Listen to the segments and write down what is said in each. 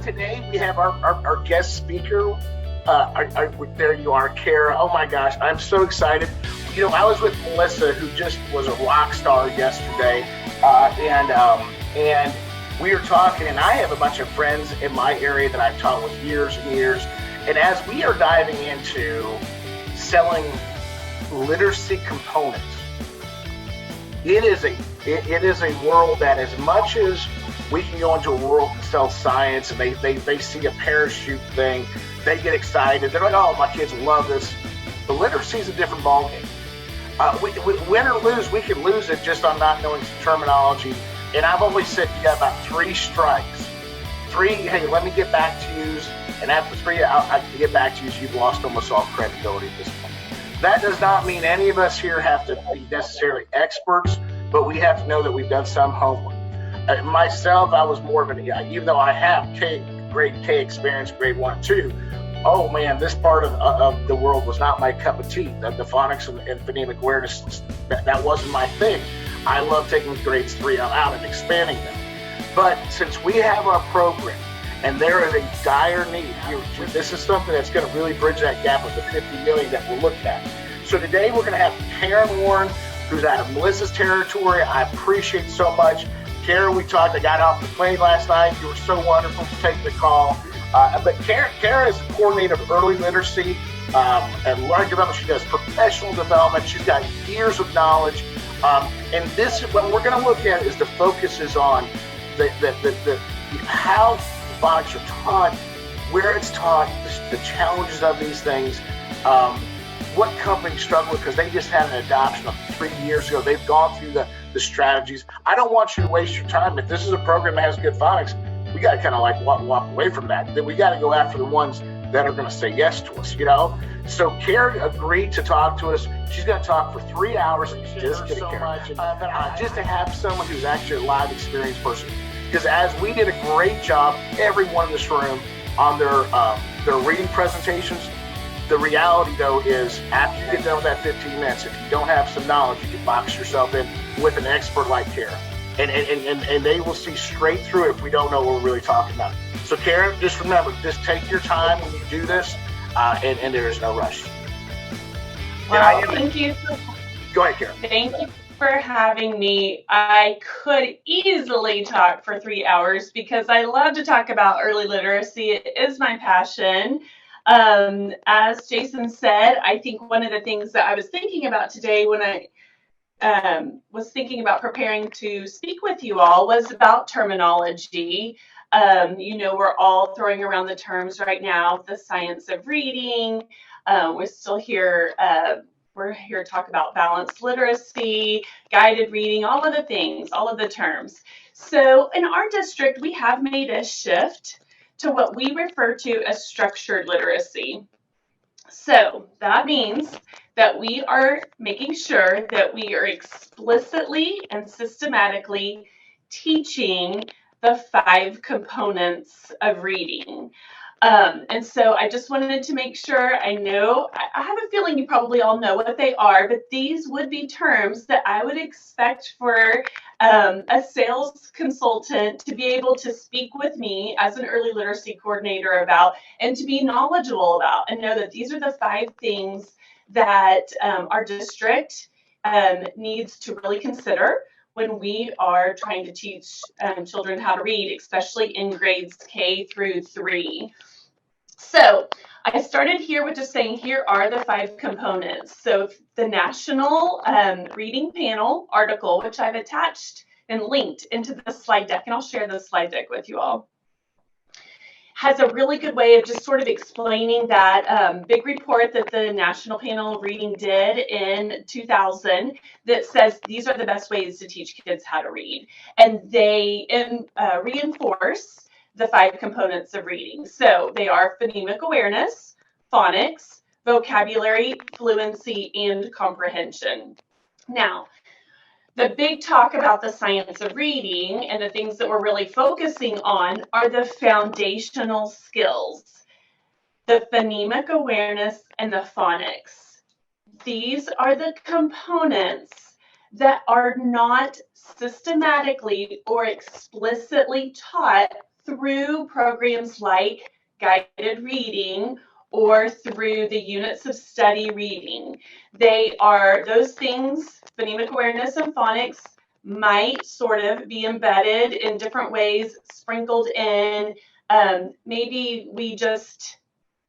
Today we have our guest speaker. There you are, Cara. Oh my gosh, I'm so excited. You know, I was with Melissa, who just was a rock star yesterday, and we were talking. And I have a bunch of friends in my area that I've taught with years and years. And as we are diving into selling literacy components, it is a world that, as much as we can go into a world and sell science, and they see a parachute thing, they get excited. They're like, oh, my kids love this. The literacy is a different ballgame. Win or lose, we can lose it just on not knowing some terminology. And I've always said you got about 3 strikes. 3, hey, let me get back to you. And after 3, I can get back to you. You've lost almost all credibility at this point. That does not mean any of us here have to be necessarily experts, but we have to know that we've done some homework. Myself, I was more of an, even though I have grade K experience, grade 1 and 2, oh man, this part of the world was not my cup of tea. The phonics and phonemic awareness, that wasn't my thing. I love taking grades 3 out and expanding them. But since we have our program, and there is a dire need, this is something that's going to really bridge that gap of the 50 million that we're looking at. So today we're going to have Karen Warren, who's out of Melissa's territory. I appreciate so much. Cara, we talked. I got off the plane last night. You were so wonderful for taking the call. But Cara is the coordinator of early literacy and learning development. She does professional development. She's got years of knowledge. And this, what we're going to look at, is the focus is on the how phonics are taught, where it's taught, the challenges of these things. What companies struggle with, because they just had an adoption of 3 years ago. They've gone through the strategies. I don't want you to waste your time. If this is a program that has good phonics, we got to kind of like walk away from that. Then we got to go after the ones that are going to say yes to us, you know? So Cara agreed to talk to us. She's going to talk for 3 hours. Just kidding, Cara. Just to have someone who's actually a live experience person. Because as we did a great job, everyone in this room, on their reading presentations, the reality, though, is after you get done with that 15 minutes, if you don't have some knowledge, you can box yourself in with an expert like Cara. And they will see straight through it if we don't know what we're really talking about. So, Cara, just remember, just take your time when you do this, and there is no rush. Well, thank you. Go ahead, Cara. Thank you for having me. I could easily talk for 3 hours because I love to talk about early literacy. It is my passion. As Jason said, I think one of the things that I was thinking about today when I was thinking about preparing to speak with you all was about terminology. You know, we're all throwing around the terms right now, the science of reading. We're still here. We're here to talk about balanced literacy, guided reading, all of the things, all of the terms. So in our district, we have made a shift to what we refer to as structured literacy. So that means that we are making sure that we are explicitly and systematically teaching the 5 components of reading. And so I just wanted to make sure, I have a feeling you probably all know what they are, but these would be terms that I would expect for a sales consultant to be able to speak with me as an early literacy coordinator about, and to be knowledgeable about, and know that these are the 5 things that our district needs to really consider when we are trying to teach children how to read, especially in grades K through 3. So I started here with just saying, here are the 5 components. So the National Reading Panel article, which I've attached and linked into the slide deck, and I'll share the slide deck with you all, has a really good way of just sort of explaining that big report that the National Panel of Reading did in 2000 that says these are the best ways to teach kids how to read. And they reinforce the 5 components of reading. So they are phonemic awareness, phonics, vocabulary, fluency, and comprehension. Now, the big talk about the science of reading and the things that we're really focusing on are the foundational skills, the phonemic awareness and the phonics. These are the components that are not systematically or explicitly taught through programs like guided reading or through the units of study reading. They are those things, phonemic awareness and phonics, might sort of be embedded in different ways, sprinkled in. Maybe we just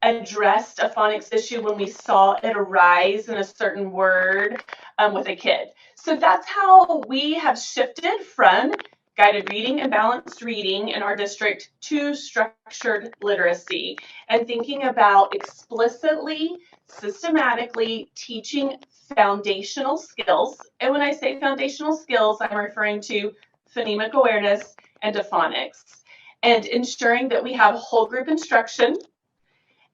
addressed a phonics issue when we saw it arise in a certain word with a kid. So that's how we have shifted from guided reading and balanced reading in our district to structured literacy and thinking about explicitly, systematically teaching foundational skills. And when I say foundational skills, I'm referring to phonemic awareness and to phonics, and ensuring that we have whole group instruction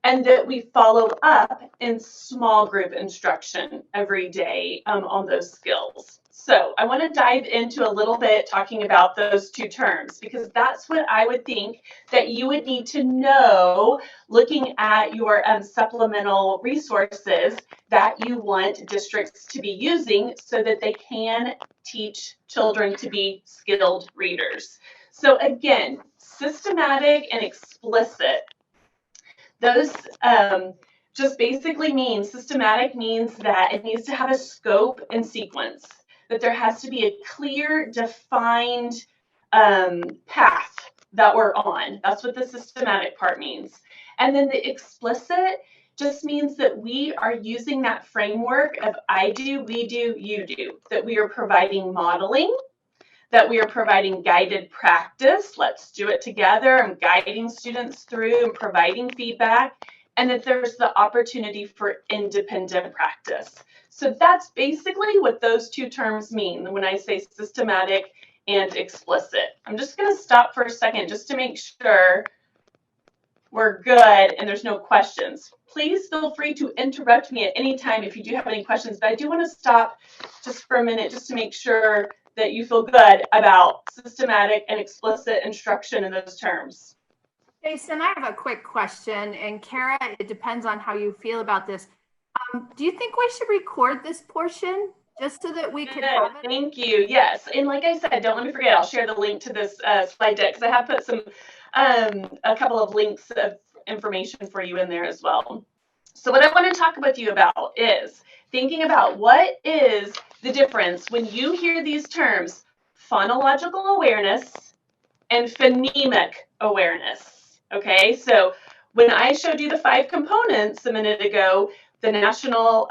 and that we follow up in small group instruction every day on those skills. So I want to dive into a little bit talking about those two terms, because that's what I would think that you would need to know looking at your supplemental resources that you want districts to be using so that they can teach children to be skilled readers. So again, systematic and explicit. Those just basically means, systematic means that it needs to have a scope and sequence, that there has to be a clear, defined path that we're on. That's what the systematic part means. And then the explicit just means that we are using that framework of I do, we do, you do, that we are providing modeling, that we are providing guided practice. Let's do it together. I'm guiding students through and providing feedback, and that there's the opportunity for independent practice. So that's basically what those two terms mean when I say systematic and explicit. I'm just going to stop for a second just to make sure we're good and there's no questions. Please feel free to interrupt me at any time if you do have any questions, but I do want to stop just for a minute just to make sure that you feel good about systematic and explicit instruction in those terms. Jason, I have a quick question, and Cara, it depends on how you feel about this. Do you think we should record this portion just so that we can have it? Thank you. Yes, and like I said, don't let me forget, I'll share the link to this slide deck because I have put some a couple of links of information for you in there as well. So what I want to talk with you about is thinking about what is the difference when you hear these terms, phonological awareness and phonemic awareness. Okay, so when I showed you the 5 components a minute ago, the National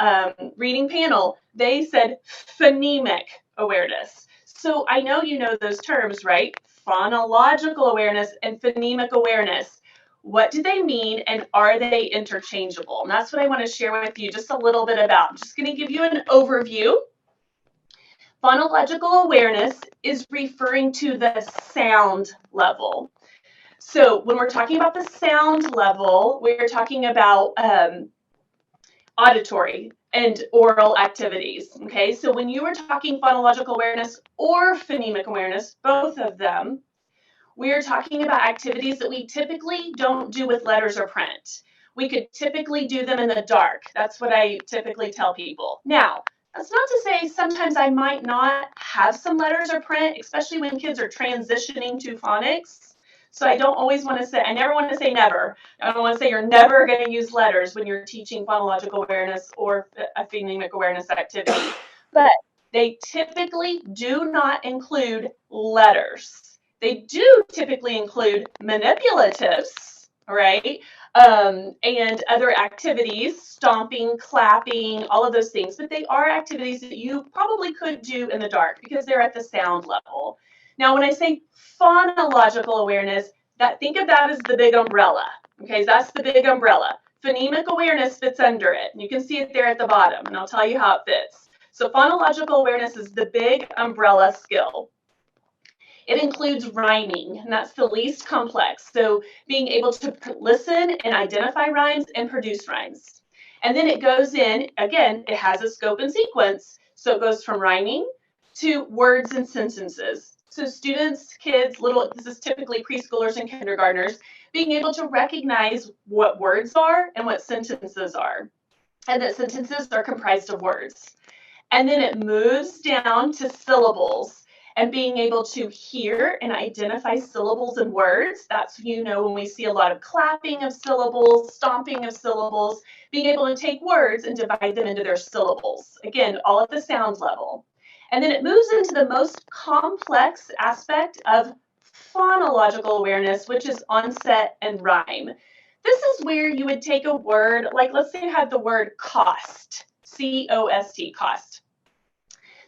Reading Panel, they said phonemic awareness. So I know you know those terms, right? Phonological awareness and phonemic awareness. What do they mean, and are they interchangeable? And that's what I want to share with you just a little bit about. I'm just going to give you an overview. Phonological awareness is referring to the sound level. So when we're talking about the sound level, we're talking about auditory and oral activities. Okay, so when you were talking phonological awareness or phonemic awareness, both of them, we are talking about activities that we typically don't do with letters or print. We could typically do them in the dark. That's what I typically tell people. Now, that's not to say sometimes I might not have some letters or print, especially when kids are transitioning to phonics. So I don't always want to say, I never want to say never. I don't want to say you're never going to use letters when you're teaching phonological awareness or a phonemic awareness activity. But they typically do not include letters. They do typically include manipulatives, right? And other activities, stomping, clapping, all of those things. But they are activities that you probably could do in the dark because they're at the sound level. Now, when I say phonological awareness, think of that as the big umbrella. Okay, that's the big umbrella. Phonemic awareness fits under it. And you can see it there at the bottom, and I'll tell you how it fits. So phonological awareness is the big umbrella skill. It includes rhyming, and that's the least complex. So being able to listen and identify rhymes and produce rhymes. And then it goes in, again, it has a scope and sequence. So it goes from rhyming to words and sentences. So students, kids, this is typically preschoolers and kindergartners, being able to recognize what words are and what sentences are. And that sentences are comprised of words. And then it moves down to syllables. and being able to hear and identify syllables and words. That's, when we see a lot of clapping of syllables, stomping of syllables, being able to take words and divide them into their syllables. Again, all at the sound level. And then it moves into the most complex aspect of phonological awareness, which is onset and rhyme. This is where you would take a word, like let's say you had the word cost, C-O-S-T, cost.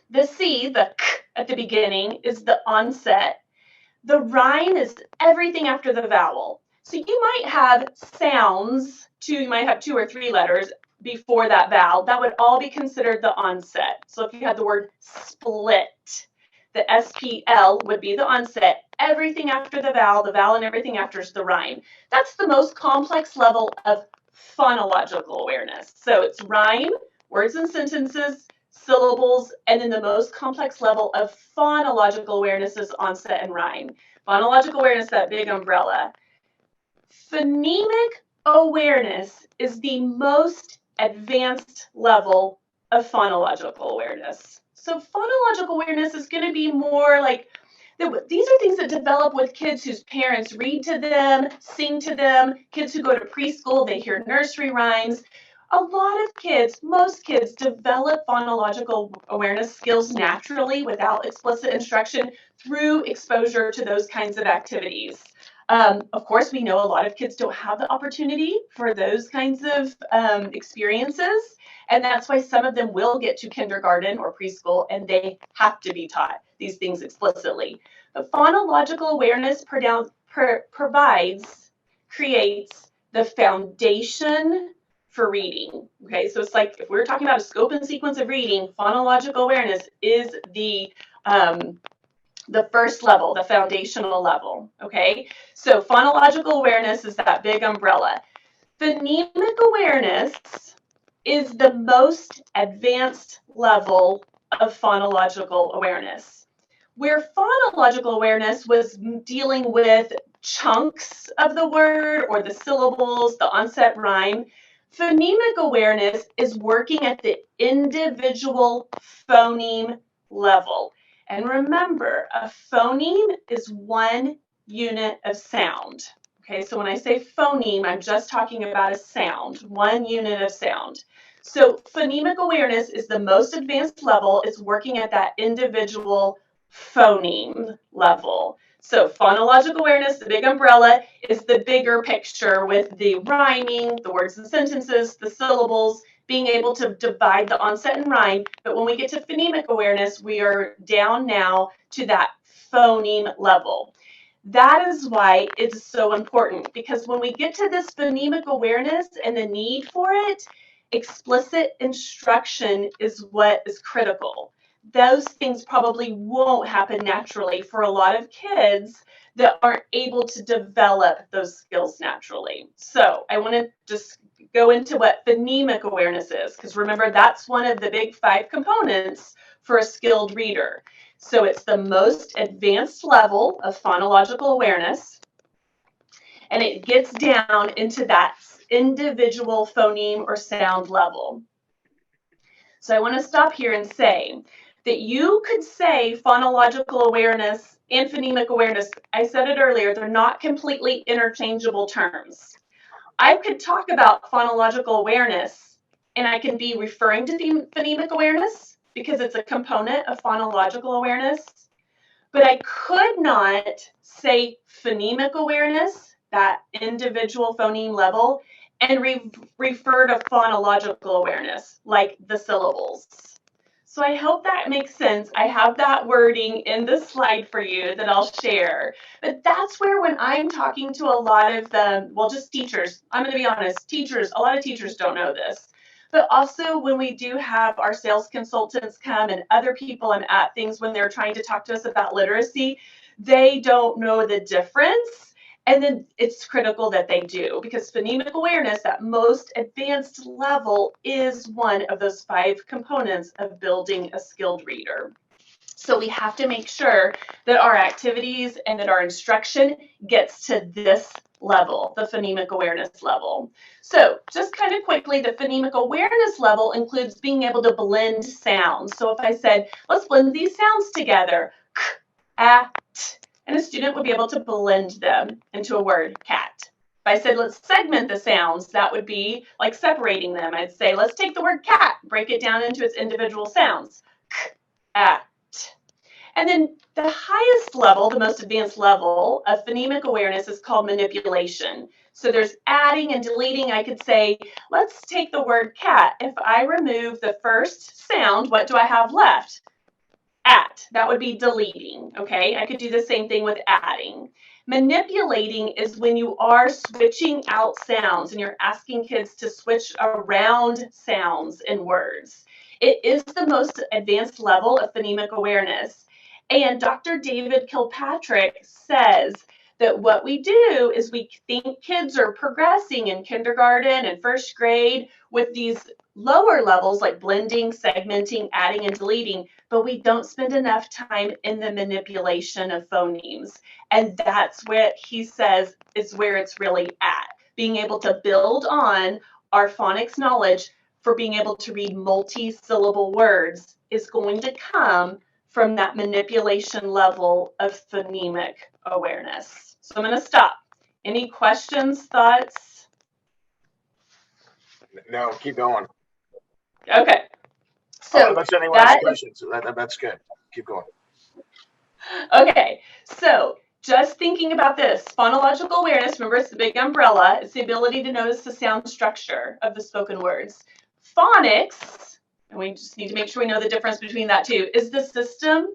The C, the k at the beginning, is the onset. The rhyme is everything after the vowel. So you might have sounds, you might have 2 or 3 letters before that vowel. That would all be considered the onset. So if you had the word split, the S-P-L would be the onset. Everything after the vowel and everything after is the rhyme. That's the most complex level of phonological awareness. So it's rhyme, words and sentences, syllables, and then the most complex level of phonological awareness is onset and rhyme. Phonological awareness, that big umbrella. Phonemic awareness is the most advanced level of phonological awareness. So phonological awareness is going to be more like, these are things that develop with kids whose parents read to them, sing to them, kids who go to preschool, they hear nursery rhymes. A lot of kids, most kids, develop phonological awareness skills naturally without explicit instruction through exposure to those kinds of activities. Of course, we know a lot of kids don't have the opportunity for those kinds of experiences, and that's why some of them will get to kindergarten or preschool and they have to be taught these things explicitly. But phonological awareness creates the foundation for reading. Okay, so it's like if we're talking about a scope and sequence of reading, phonological awareness is the first level, the foundational level. Okay, so phonological awareness is that big umbrella. Phonemic awareness is the most advanced level of phonological awareness. Where phonological awareness was dealing with chunks of the word or the syllables, the onset rhyme, phonemic awareness is working at the individual phoneme level. And remember, a phoneme is one unit of sound. Okay, so when I say phoneme, I'm just talking about a sound, one unit of sound. So phonemic awareness is the most advanced level. It's working at that individual phoneme level. So phonological awareness, the big umbrella, is the bigger picture with the rhyming, the words and sentences, the syllables, being able to divide the onset and rhyme. But when we get to phonemic awareness, we are down now to that phoneme level. That is why it's so important, because when we get to this phonemic awareness and the need for it, explicit instruction is what is critical. Those things probably won't happen naturally for a lot of kids that aren't able to develop those skills naturally. So I want to just go into what phonemic awareness is, because remember, that's one of the big 5 components for a skilled reader. So it's the most advanced level of phonological awareness, and it gets down into that individual phoneme or sound level. So I want to stop here and say that you could say phonological awareness and phonemic awareness. I said it earlier, they're not completely interchangeable terms. I could talk about phonological awareness and I can be referring to phonemic awareness because it's a component of phonological awareness, but I could not say phonemic awareness, that individual phoneme level, and refer to phonological awareness, like the syllables. So I hope that makes sense. I have that wording in the slide for you that I'll share. But that's where when I'm talking to a lot of just teachers, I'm going to be honest, teachers, a lot of teachers don't know this. But also when we do have our sales consultants come and other people I'm at things when they're trying to talk to us about literacy, they don't know the difference. And then it's critical that they do, because phonemic awareness, that most advanced level, is one of those 5 components of building a skilled reader. So we have to make sure that our activities and that our instruction gets to this level, the phonemic awareness level. So just kind of quickly, the phonemic awareness level includes being able to blend sounds. So if I said, let's blend these sounds together, at, and a student would be able to blend them into a word, cat. If I said, let's segment the sounds, that would be like separating them. I'd say, let's take the word cat, break it down into its individual sounds. K, at. And then the highest level, the most advanced level of phonemic awareness is called manipulation. So there's adding and deleting. I could say, let's take the word cat. If I remove the first sound, what do I have left? At. That would be deleting, okay? I could do the same thing with adding. Manipulating is when you are switching out sounds and you're asking kids to switch around sounds in words. It is the most advanced level of phonemic awareness. And Dr. David Kilpatrick says that what we do is we think kids are progressing in kindergarten and first grade with these lower levels like blending, segmenting, adding, and deleting, but we don't spend enough time in the manipulation of phonemes. And that's what he says is where it's really at. Being able to build on our phonics knowledge for being able to read multi-syllable words is going to come from that manipulation level of phonemic awareness. So I'm going to stop. Any questions, thoughts? No, keep going. Okay. So unless anyone has questions, that's good. Keep going. Okay. So just thinking about this, phonological awareness, remember it's the big umbrella, it's the ability to notice the sound structure of the spoken words. Phonics, and we just need to make sure we know the difference between that too, is the system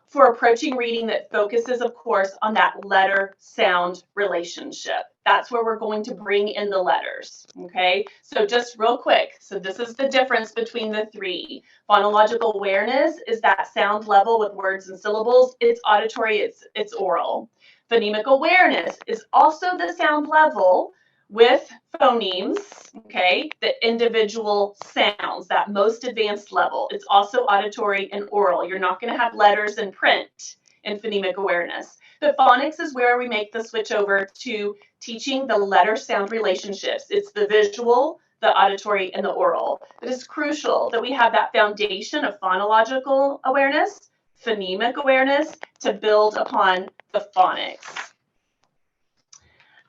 for approaching reading that focuses, of course, on that letter-sound relationship. That's where we're going to bring in the letters, okay? So just real quick, so this is the difference between the three. Phonological awareness is that sound level with words and syllables. It's auditory, it's oral. Phonemic awareness is also the sound level with phonemes, okay, the individual sounds, that most advanced level. It's also auditory and oral. You're not going to have letters in print in phonemic awareness. But phonics is where we make the switch over to teaching the letter-sound relationships. It's the visual, the auditory, and the oral. It is crucial that we have that foundation of phonological awareness, phonemic awareness, to build upon the phonics.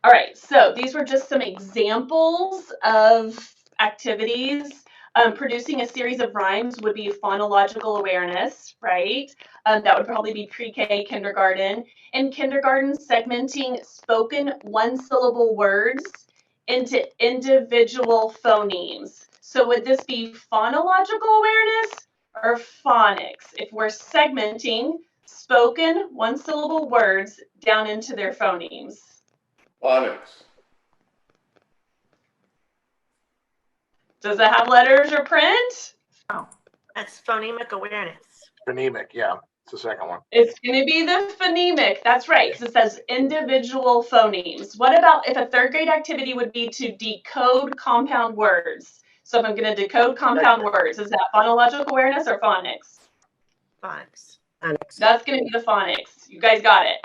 All right, so these were just some examples of activities. Producing a series of rhymes would be phonological awareness, right? That would probably be pre-K, kindergarten. In kindergarten, segmenting spoken one-syllable words into individual phonemes. So would this be phonological awareness or phonics? If we're segmenting spoken one-syllable words down into their phonemes. Phonics. Does it have letters or print? Oh, that's phonemic awareness. Phonemic, yeah. It's the second one. It's going to be the phonemic. That's right, because it says individual phonemes. What about if a third grade activity would be to decode compound words? So if I'm going to decode compound words, is that phonological awareness or phonics? Phonics. That's going to be the phonics. You guys got it.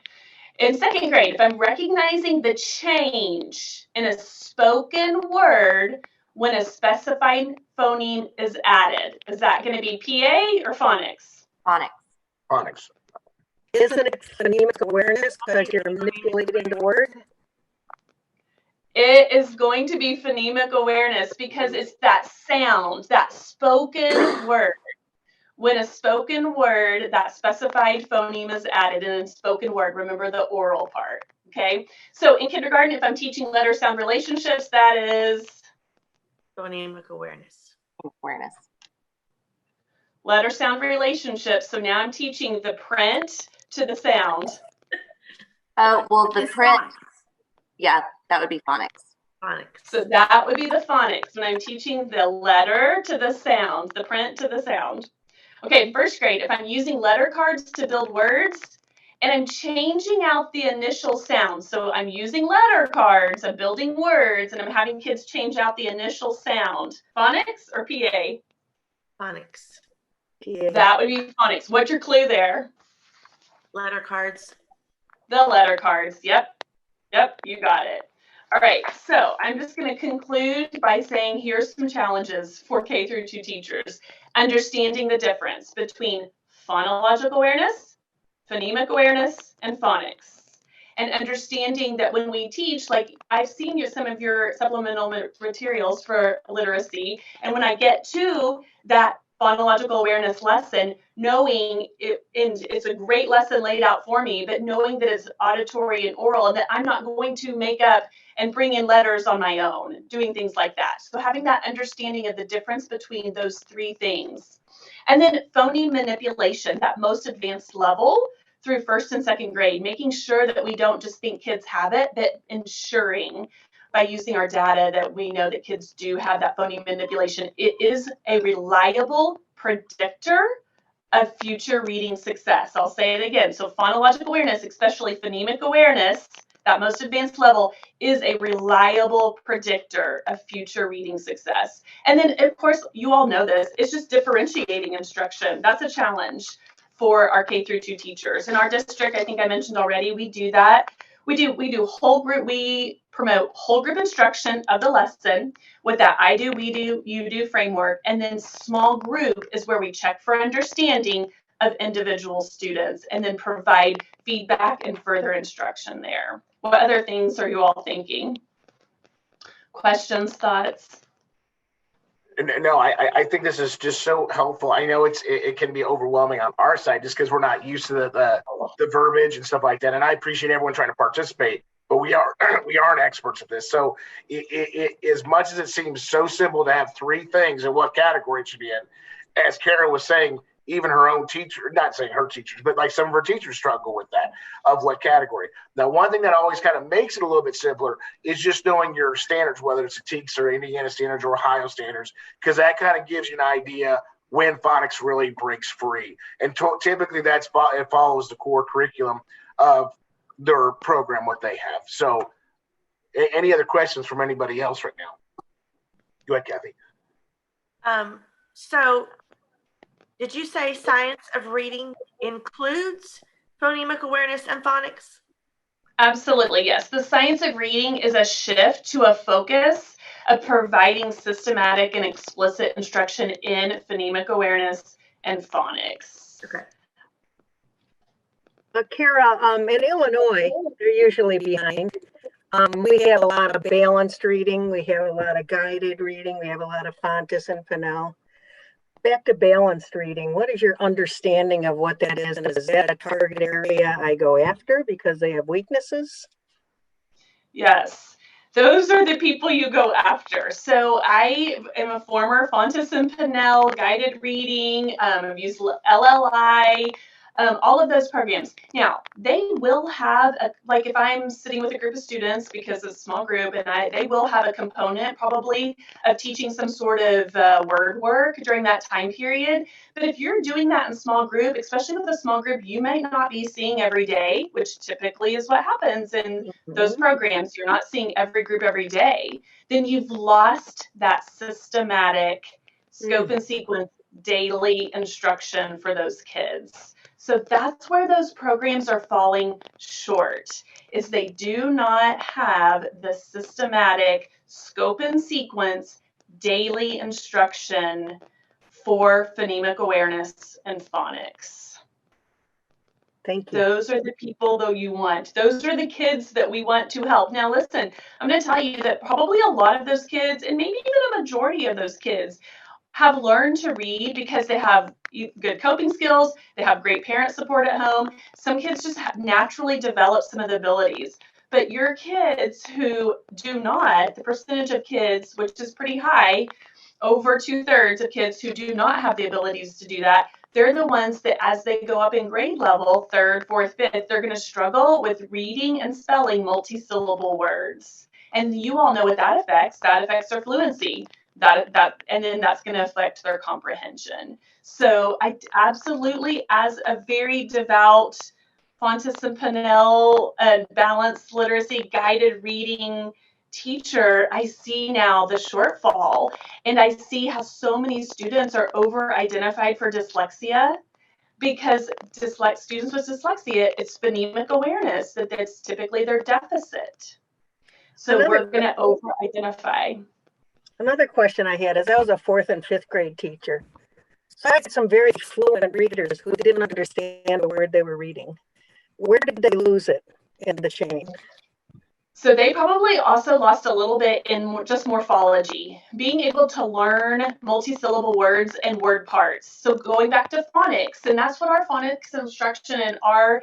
In second grade, if I'm recognizing the change in a spoken word when a specified phoneme is added, is that going to be PA or phonics? Phonics. Phonics. Isn't it phonemic awareness because you're manipulating the word? It is going to be phonemic awareness because it's that sound, that spoken word. When a spoken word, that specified phoneme is added in a spoken word, remember the oral part, okay? So in kindergarten, if I'm teaching letter-sound relationships, that is? Phonemic awareness. Awareness. Letter-sound relationships. So now I'm teaching the print to the sound. Oh, well, the print, yeah, that would be phonics. Phonics. So that would be the phonics when I'm teaching the letter to the sound, the print to the sound. Okay, first grade, if I'm using letter cards to build words and I'm changing out the initial sound, so I'm using letter cards, I'm building words, and I'm having kids change out the initial sound. Phonics or PA? Phonics. PA. That would be phonics. What's your clue there? Letter cards. The letter cards. Yep, you got it. All right, so I'm just going to conclude by saying here's some challenges for K through 2 teachers. Understanding the difference between phonological awareness phonemic awareness, and phonics. And understanding that when we teach, like I've seen some of your supplemental materials for literacy, and when I get to that phonological awareness lesson, knowing it, and it's a great lesson laid out for me, but knowing that it's auditory and oral, and that I'm not going to make up and bring in letters on my own, doing things like that. So having that understanding of the difference between those three things. And then phoneme manipulation, that most advanced level through first and second grade, making sure that we don't just think kids have it, but ensuring by using our data that we know that kids do have that phoneme manipulation. It is a reliable predictor of future reading success. I'll say it again. So phonological awareness, especially phonemic awareness, that most advanced level, is a reliable predictor of future reading success. And then, of course, you all know this, it's just differentiating instruction. That's a challenge for our K through 2 teachers. In our district, I think I mentioned already, we do that. We do whole group, we promote whole group instruction of the lesson with that I do, we do, you do framework. And then small group is where we check for understanding of individual students and then provide feedback and further instruction there. What other things are you all thinking? Questions, thoughts? No, I think this is just so helpful. I know it can be overwhelming on our side just because we're not used to the verbiage and stuff like that. And I appreciate everyone trying to participate, but we aren't experts at this. So as much as it seems so simple to have three things and what category it should be in, as Cara was saying, even her own teacher, not saying her teachers, but like some of her teachers struggle with that, of what category. Now, one thing that always kind of makes it a little bit simpler is just knowing your standards, whether it's the TEKS or Indiana standards or Ohio standards, because that kind of gives you an idea when phonics really breaks free. And typically it follows the core curriculum of their program, what they have. So any other questions from anybody else right now? Go ahead, Kathy. So did you say science of reading includes phonemic awareness and phonics? Absolutely, yes. The science of reading is a shift to a focus of providing systematic and explicit instruction in phonemic awareness and phonics. Okay. But Cara, in Illinois, they're usually behind. We have a lot of balanced reading. We have a lot of guided reading. We have a lot of Fontes and Pinnell. Back to balanced reading, what is your understanding of what that is? And is that a target area I go after because they have weaknesses? Yes, those are the people you go after. So I am a former Fontes and Pinnell guided reading. I've used LLI, all of those programs. Now, they will have, like if I'm sitting with a group of students, because it's a small group, and they will have a component probably of teaching some sort of word work during that time period. But if you're doing that in small group, especially with a small group you might not be seeing every day, which typically is what happens in those programs, you're not seeing every group every day, then you've lost that systematic scope and sequence daily instruction for those kids. So that's where those programs are falling short, is they do not have the systematic scope and sequence daily instruction for phonemic awareness and phonics. Thank you. Those are the people that you want. Those are the kids that we want to help. Now, listen, I'm going to tell you that probably a lot of those kids, and maybe even a majority of those kids, have learned to read because they have good coping skills, they have great parent support at home. Some kids just naturally develop some of the abilities. But your kids who do not, the percentage of kids, which is pretty high, over 2/3 of kids who do not have the abilities to do that, they're the ones that as they go up in grade level, 3rd, 4th, 5th, they're going to struggle with reading and spelling multisyllable words. And you all know what that affects. That affects their fluency. And then that's going to affect their comprehension. So I absolutely, as a very devout Fontes and Pinnell balanced literacy guided reading teacher, I see now the shortfall, and I see how so many students are over-identified for dyslexia, because students with dyslexia, it's phonemic awareness that's typically their deficit. So we're going to over-identify. Another question I had is I was a 4th and 5th grade teacher. So I had some very fluent readers who didn't understand the word they were reading. Where did they lose it in the chain? So they probably also lost a little bit in just morphology, being able to learn multisyllable words and word parts. So going back to phonics, and that's what our phonics instruction and our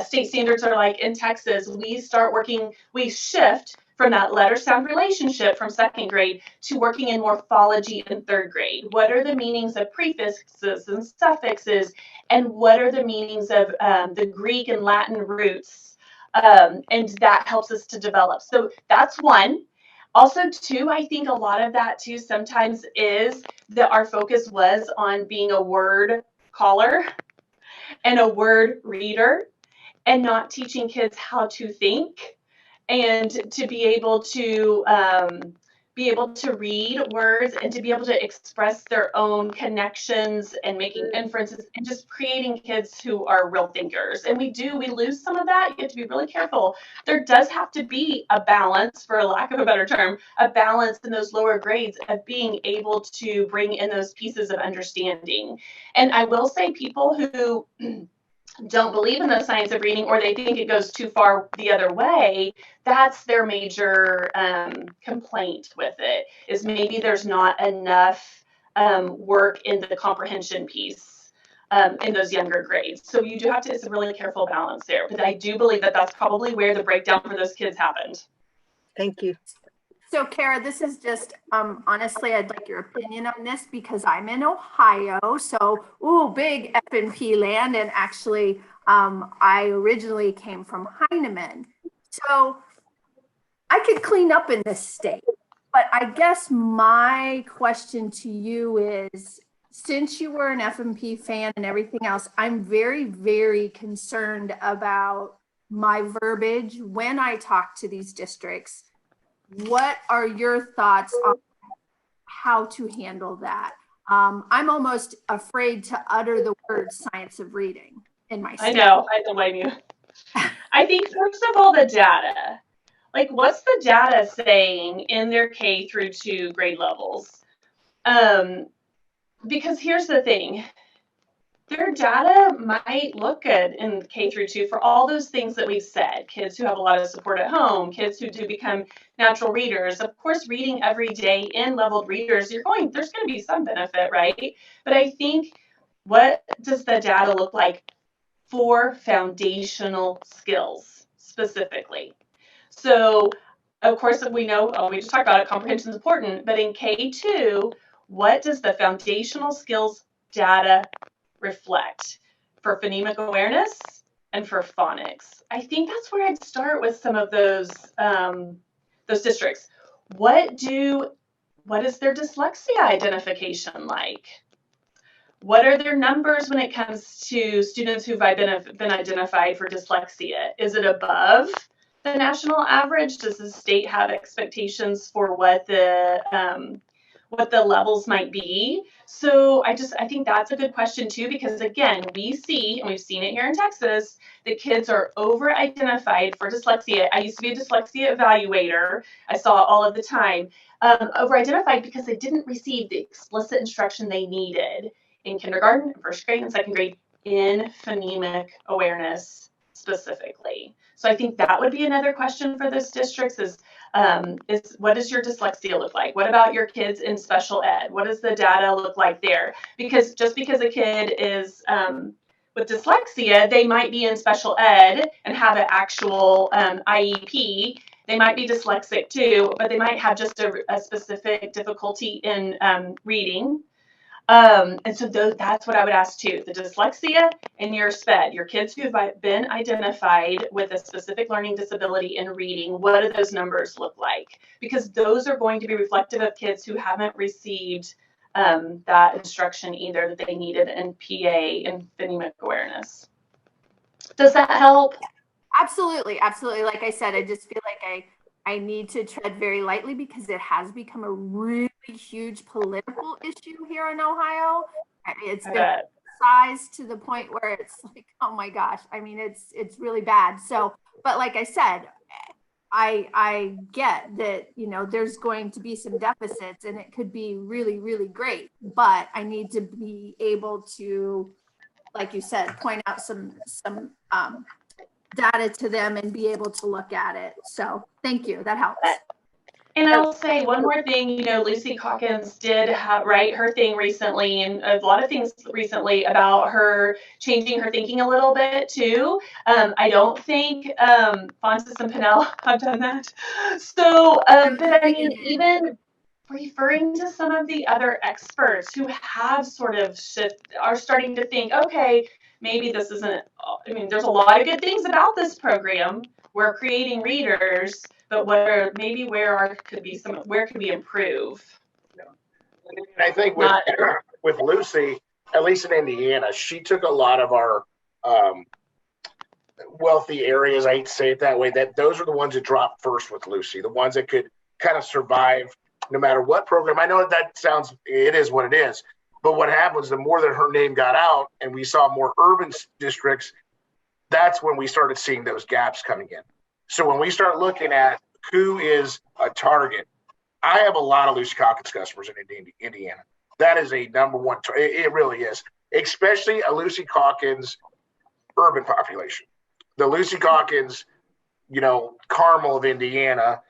state standards are like in Texas. We shift from that letter sound relationship from second grade to working in morphology in third grade. What are the meanings of prefixes and suffixes, and what are the meanings of the Greek and Latin roots? And that helps us to develop. So that's one. Also, two, I think a lot of that too sometimes is that our focus was on being a word caller and a word reader and not teaching kids how to think and to be able to read words and to be able to express their own connections and making inferences and just creating kids who are real thinkers. And we lose some of that. You have to be really careful. There does have to be a balance, for lack of a better term, a balance in those lower grades of being able to bring in those pieces of understanding. And I will say people who don't believe in the science of reading or they think it goes too far the other way, that's their major complaint with it, is maybe there's not enough work in the comprehension piece in those younger grades. So you do have to, it's a really careful balance there. But I do believe that that's probably where the breakdown for those kids happened. Thank you. So Cara, this is just, honestly, I'd like your opinion on this because I'm in Ohio. So, big F&P land. And actually, I originally came from Heinemann. So I could clean up in this state. But I guess my question to you is, since you were an F&P fan and everything else, I'm very, very concerned about my verbiage when I talk to these districts. What are your thoughts on how to handle that? I'm almost afraid to utter the word science of reading in my state. I know, I don't blame you. I think first of all, the data. Like, what's the data saying in their K through 2 grade levels? Because here's the thing. Their data might look good in K through 2 for all those things that we've said. Kids who have a lot of support at home, kids who do become natural readers. Of course, reading every day in leveled readers, there's going to be some benefit, right? But I think, what does the data look like for foundational skills specifically? So, of course, we know, we just talked about it, comprehension is important, but in K2, what does the foundational skills data reflect for phonemic awareness and for phonics? I think that's where I'd start with some of those districts. What is their dyslexia identification like? What are their numbers when it comes to students who've been identified for dyslexia? Is it above the national average? Does the state have expectations for what the levels might be? So I think that's a good question too, because again, we see, and we've seen it here in Texas, that kids are over-identified for dyslexia. I used to be a dyslexia evaluator. I saw it all of the time. Over-identified because they didn't receive the explicit instruction they needed in kindergarten, first grade, and second grade in phonemic awareness specifically. So I think that would be another question for those districts is what does your dyslexia look like? What about your kids in special ed? What does the data look like there? Because just because a kid is with dyslexia, they might be in special ed and have an actual IEP. They might be dyslexic too, but they might have just a specific difficulty in reading. And so that's what I would ask too. The dyslexia and your SPED, your kids who have been identified with a specific learning disability in reading, what do those numbers look like? Because those are going to be reflective of kids who haven't received that instruction either that they needed in PA and phonemic awareness. Does that help? Absolutely, absolutely. Like I said, I just feel like I need to tread very lightly because it has become a really huge political issue here in Ohio. It's been sized to the point where it's like, oh my gosh. I mean, it's really bad. So, but like I said, I get that, you know, there's going to be some deficits and it could be really, really great, but I need to be able to, like you said, point out some data to them and be able to look at it. So thank you. That helps. And I'll say one more thing, you know, Lucy Calkins did write her thing recently, and a lot of things recently about her changing her thinking a little bit too. I don't think Fontes and Pinnell have done that. So, but I mean, even referring to some of the other experts who have sort of are starting to think, okay, maybe this isn't, I mean, there's a lot of good things about this program. We're creating readers, but where could we improve? And I think with Lucy, at least in Indiana, she took a lot of our wealthy areas. I hate to say it that way. That those are the ones that dropped first with Lucy, the ones that could kind of survive no matter what program. I know that sounds, it is what it is. But what happens, the more that her name got out and we saw more urban districts, that's when we started seeing those gaps coming in. So when we start looking at who is a target, I have a lot of Lucy Calkins customers in Indiana. That is a number one. It really is, especially a Lucy Calkins urban population. The Lucy Calkins, you know, Carmel of Indiana,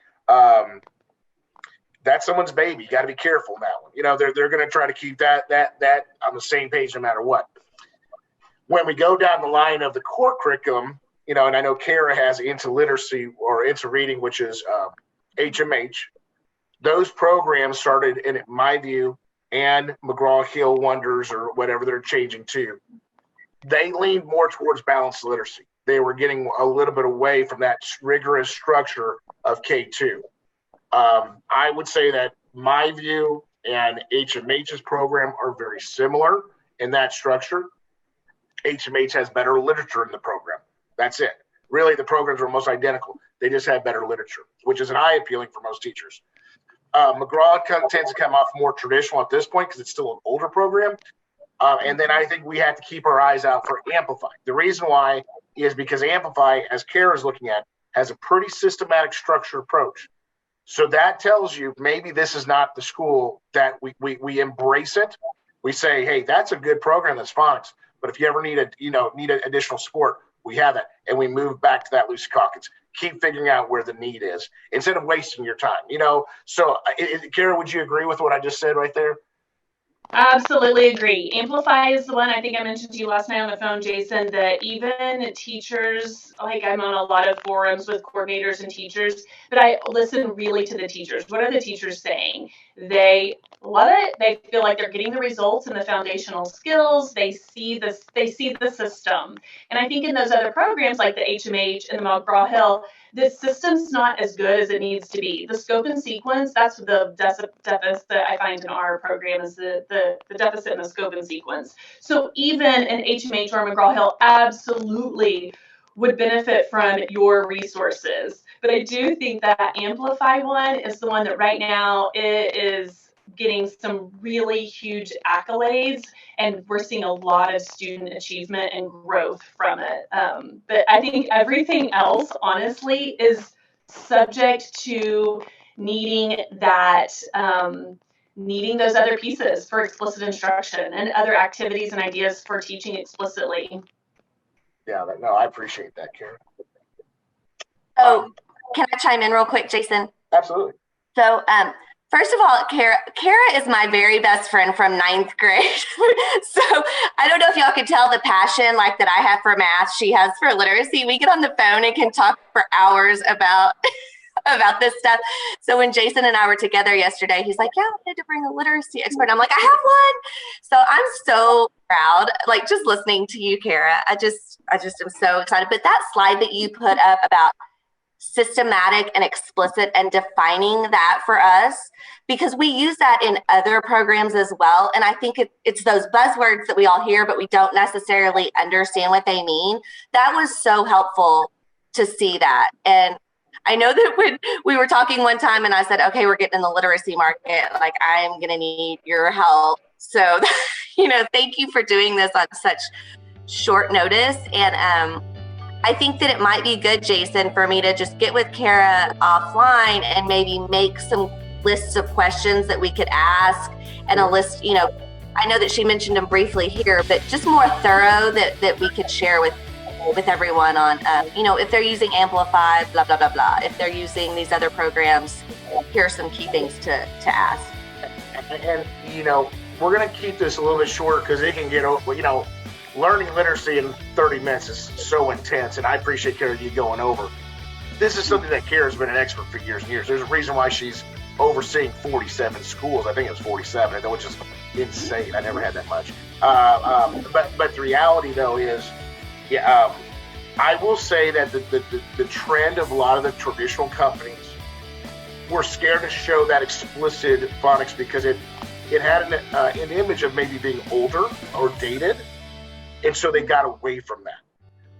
that's someone's baby. You got to be careful on that one. You know, they're going to try to keep that on the same page no matter what. When we go down the line of the core curriculum, you know, and I know Cara has into literacy or into reading, which is HMH. Those programs started, in my view, and McGraw-Hill Wonders or whatever they're changing to, they leaned more towards balanced literacy. They were getting a little bit away from that rigorous structure of K2. I would say that my view and HMH's program are very similar in that structure. HMH has better literature in the program. That's it. Really, the programs are almost identical. They just have better literature, which is an eye-appealing for most teachers. McGraw tends to come off more traditional at this point because it's still an older program. And then I think we have to keep our eyes out for Amplify. The reason why is because Amplify, as Cara is looking at, has a pretty systematic structured approach. So that tells you maybe this is not the school that we embrace it. We say, hey, that's a good program, that's Phonics. But if you ever need an additional support, we have that. And we move back to that Lucy Calkins. Keep figuring out where the need is instead of wasting your time, you know? So Cara, would you agree with what I just said right there? Absolutely agree. Amplify is the one I think I mentioned to you last night on the phone, Jason, that even teachers, like I'm on a lot of forums with coordinators and teachers, but I listen really to the teachers. What are the teachers saying? They love it. They feel like they're getting the results and the foundational skills. They see the system. And I think in those other programs like the HMH and the McGraw-Hill, the system's not as good as it needs to be. The scope and sequence, that's the deficit that I find in our program is the deficit in the scope and sequence. So even an HMH or McGraw-Hill absolutely would benefit from your resources. But I do think that Amplify one is the one that right now is getting some really huge accolades, and we're seeing a lot of student achievement and growth from it. But I think everything else, honestly, is subject to needing those other pieces for explicit instruction and other activities and ideas for teaching explicitly. Yeah, no, I appreciate that, Cara. Oh, can I chime in real quick, Jason? Absolutely. So, first of all, Cara is my very best friend from 9th grade. So I don't know if y'all could tell the passion like that I have for math, she has for literacy. We get on the phone and can talk for hours about this stuff. So when Jason and I were together yesterday, he's like, yeah, I had to bring a literacy expert. I'm like, I have one. So I'm so proud, like just listening to you, Cara. I just am so excited. But that slide that you put up about systematic and explicit and defining that for us, because we use that in other programs as well. And I think it's those buzzwords that we all hear, but we don't necessarily understand what they mean. That was so helpful to see that. And I know that when we were talking one time and I said, okay, we're getting in the literacy market, like I'm going to need your help. So, thank you for doing this on such short notice. And I think that it might be good, Jason, for me to just get with Cara offline and maybe make some lists of questions that we could ask, and a list, I know that she mentioned them briefly here, but just more thorough that we could share with everyone on, if they're using Amplify, blah, blah, blah, blah. If they're using these other programs, here are some key things to ask. And, we're going to keep this a little bit shorter because it can get, learning literacy in 30 minutes is so intense. And I appreciate, Cara, you going over. This is something that Cara's been an expert for years and years. There's a reason why she's overseeing 47 schools. I think it was 47, which is insane. I never had that much. But the reality, though, is, I will say that the trend of a lot of the traditional companies were scared to show that explicit phonics because it had an image of maybe being older or dated, and so they got away from that.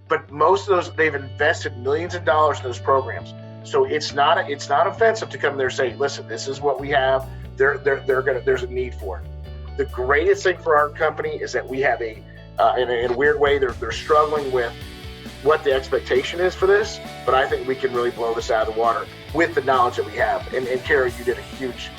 But most of those, they've invested millions of dollars in those programs, so it's not offensive to come there and say, listen, this is what we have. There's a need for it. The greatest thing for our company is that we have in a weird way, they're struggling with what the expectation is for this, but I think we can really blow this out of the water with the knowledge that we have. And Cara, you did a huge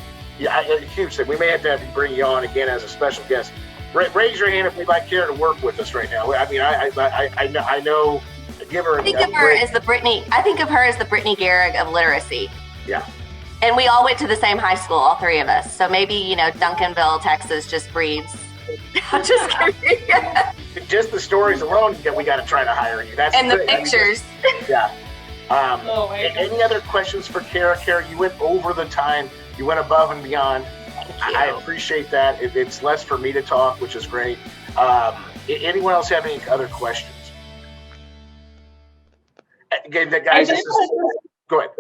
thing. We may have to bring you on again as a special guest. Raise your hand if you'd like Cara to work with us right now. I mean, I know. Give her. I think of her as the Brittany Garrick of literacy. Yeah. And we all went to the same high school, all three of us. So maybe Duncanville, Texas, just breeds. I'm just kidding. Just the stories alone, we got to try to hire you. And the pictures. Yeah. Any other questions for Cara? Cara, you went over the time. You went above and beyond. I appreciate that. It's less for me to talk, which is great. Anyone else have any other questions? Again, guys, go ahead.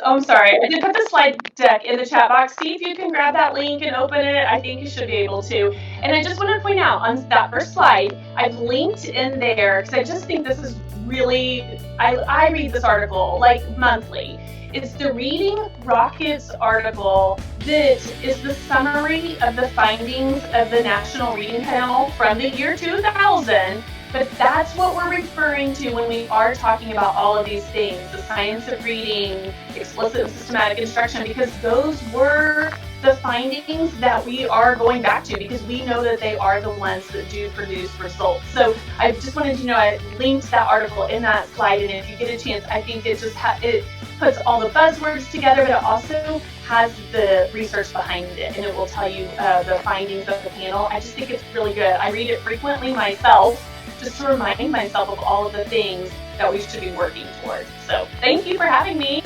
Oh, I'm sorry. I did put the slide deck in the chat box. See if you can grab that link and open it. I think you should be able to. And I just want to point out on that first slide, I've linked in there because I just think this is really, I read this article like monthly. It's the Reading Rockets article that is the summary of the findings of the National Reading Panel from the year 2000. But that's what we're referring to when we are talking about all of these things, the science of reading, explicit and systematic instruction, because those were the findings that we are going back to because we know that they are the ones that do produce results. So I just wanted to know I linked that article in that slide, and if you get a chance, I think it just it puts all the buzzwords together, but it also has the research behind it, and it will tell you the findings of the panel. I just think it's really good. I read it frequently myself, just to remind myself of all of the things that we should be working towards. So thank you for having me.